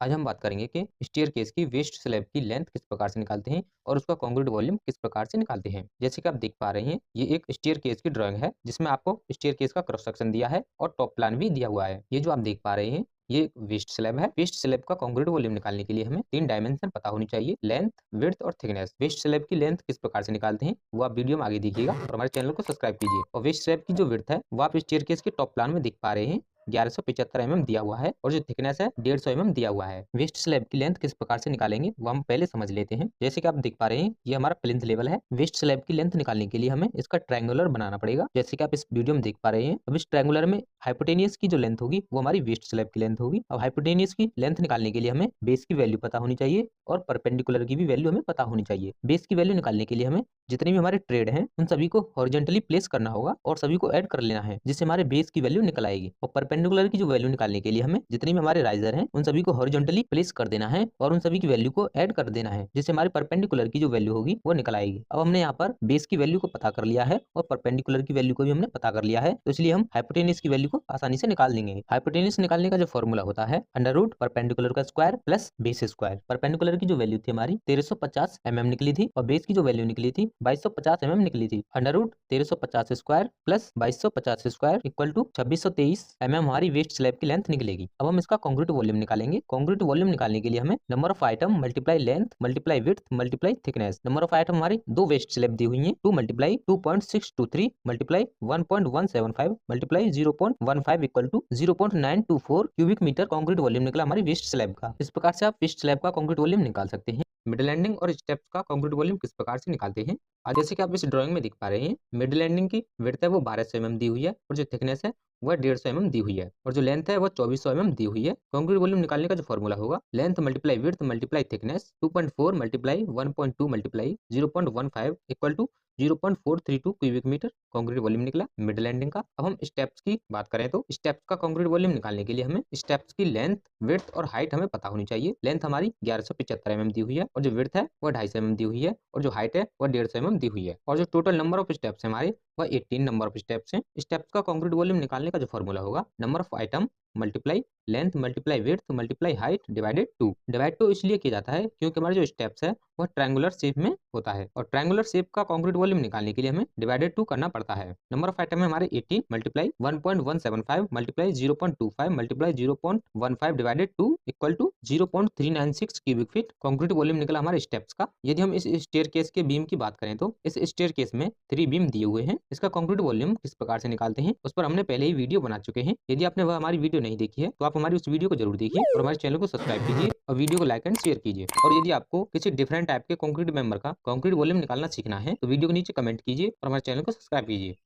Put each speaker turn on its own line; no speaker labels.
आज हम बात करेंगे कि स्टेयरकेस की वेस्ट स्लैब की लेंथ किस प्रकार से निकालते हैं और उसका कंक्रीट वॉल्यूम किस प्रकार से निकालते हैं। जैसे कि आप देख पा रहे हैं, ये एक स्टेयरकेस की ड्राइंग है जिसमें आपको स्टेयरकेस का क्रॉस सेक्शन दिया है और टॉप प्लान भी दिया हुआ है। ये जो आप देख पा रहे हैं, ये एक वेस्ट स्लैब है। वेस्ट स्लैब का कंक्रीट वॉल्यूम निकालने के लिए हमें 3 डायमेंशन पता होनी चाहिए, लेंथ, विड्थ और थिकनेस। वेस्ट स्लैब की लेंथ किस प्रकार से निकालते हैं वो आप वीडियो में आगे देखिएगा और हमारे चैनल को सब्सक्राइब कीजिए। और वेस्ट स्लैब की जो विड्थ है वो आप स्टेयरकेस के टॉप प्लान में देख पा रहे हैं, 1175 mm दिया हुआ है और जो थिकनेस है 150 mm दिया हुआ है। वेस्ट स्लैब की लेंथ किस प्रकार से निकालेंगे वो हम पहले समझ लेते हैं। जैसे कि आप देख पा रहे हैं, ये हमारा प्लिंथ लेवल है। वेस्ट स्लैब की लेंथ निकालने के लिए हमें इसका ट्रायंगुलर बनाना पड़ेगा। जैसे कि आप इस वीडियो में देख पा रहे हैं, अब इस ट्रायंगुलर में हाइपोटेनियस की जो लेंथ होगी वो हमारी वेस्ट स्लैब की लेंथ होगी। अब हाइपोटेनियस की लेंथ निकालने के लिए हमें बेस की वैल्यू पता होनी चाहिए और परपेंडिकुलर की भी वैल्यू हमें पता होनी चाहिए। बेस की वैल्यू निकालने के लिए हमें जितने भी हमारे ट्रेड हैं उन सभी को हॉरिजॉन्टली प्लेस करना होगा और सभी को ऐड कर लेना है, जिससे हमारे बेस की वैल्यू निकल आएगी। और परपेंडिकुलर की जो वैल्यू निकालने के लिए हमें जितने भी हमारे राइजर हैं उन सभी को हॉरिजॉन्टली प्लेस कर देना है और उन सभी की वैल्यू को ऐड कर देना है, जिससे हमारे परपेंडिकुलर की जो वैल्यू होगी वो निकल आएगी। अब हमने यहाँ पर बेस की वैल्यू को पता कर लिया है और परपेंडिकुलर की वैल्यू को भी हमने पता कर लिया है, तो इसलिए हम हाइपोटेन्यूज की वैल्यू को आसानी से निकाल देंगे। हाइपोटेन्यूज निकालने का जो फॉर्मूला होता है अंडर रूट परपेंडिकुलर का square plus base square. Perpendicular की जो वैल्यू थी हमारी 1350 mm निकली थी और बेस की जो वैल्यू निकली थी 2250 mm निकली थी। Under root 1350 square plus 2250 square equal to 2623 mm हमारी वेस्ट स्लैब की लेंथ निकलेगी। अब हम इसका कंक्रीट वॉल्यूम निकालेंगे। कंक्रीट वॉल्यूम निकालने के लिए हमें number of item multiply length multiply width multiply thickness. Number of item हमारी दो वेस्ट स्लैब दी हुई है, 2 multiply 2.623 multiply 1.175 multiply 0.15 equal to 0.924 cubic metre concrete volume निकला हमारी वेस्ट स्लैब का। इस प्रकार से आप वेस्ट स्लैब का कंक्रीट वॉल्यूम निकाल सकते हैं। मिडल एंडिंग और स्टेप्स का कंक्रीट वॉल्यूम किस प्रकार से निकालते हैं। आज जैसे कि आप इस ड्राइंग में दिख पा रहे हैं, मिडल एंडिंग की विड्थ है वो 1200 mm दी हुई है और जो थिकनेस है वह 150 mm दी हुई है और जो लेंथ है वो 2400 mm दी हुई है। कंक्रीट वॉल्यूम निकालने का जो फॉर्मूला होगा, length multiply width multiply thickness 2.4 multiply 1.2 multiply 0.15 equal to 0.432 cubic metre concrete volume निकला मिडल एंडिंग का। अब हम स्टेप्स की बात करें तो स्टेप्स का कंक्रीट वॉल्यूम निकालने के लिए हमें स्टेप्स की लेंथ, विड्थ और हाइट हमें पता होनी चाहिए। लेंथ हमारी 1175 mm दी हुई है और जो विड्थ है वह 250 mm दी हुई है और जो हाइट है वह 150 mm दी हुई है और जो टोटल नंबर ऑफ स्टेप्स है हमारे वह 18 नंबर ऑफ स्टेप्स हैं। स्टेप्स का कंक्रीट वॉल्यूम निकालने का जो फॉर्मूला होगा, number of item multiply length multiply width multiply height divided 2। Divide 2 इसलिए किया जाता है क्योंकि हमारे जो स्टेप्स है वह ट्रायंगुलर शेप में होता है और ट्रायंगुलर शेप का कंक्रीट वॉल्यूम निकालने के लिए हमें डिवाइडेड 2 करना पड़ता है। नंबर ऑफ आइटम है हमारे 18 multiply 1.175 multiply 0.25 multiply 0.15 divided 2 equal to 0.396 cubic feet concrete volume निकला हमारे स्टेप्स का। यदि हम इस स्टेयरकेस के बीम की बात करें तो इस स्टेयरकेस में 3 बीम दिए हुए हैं। इसका कंक्रीट वॉल्यूम किस प्रकार से निकालते हैं उस पर हमने पहले ही वीडियो बना चुके हैं। यदि आपने वह हमारी वीडियो नहीं देखी है तो आप हमारी उस वीडियो को जरूर देखिए और हमारे चैनल को सब्सक्राइब कीजिए और वीडियो को लाइक एंड शेयर कीजिए। और यदि आपको किसी डिफरेंट टाइप के कंक्रीट मेंबर का कंक्रीट वॉल्यूम निकालना सीखना है तो वीडियो के नीचे कमेंट कीजिए और हमारे चैनल को सब्सक्राइब कीजिए।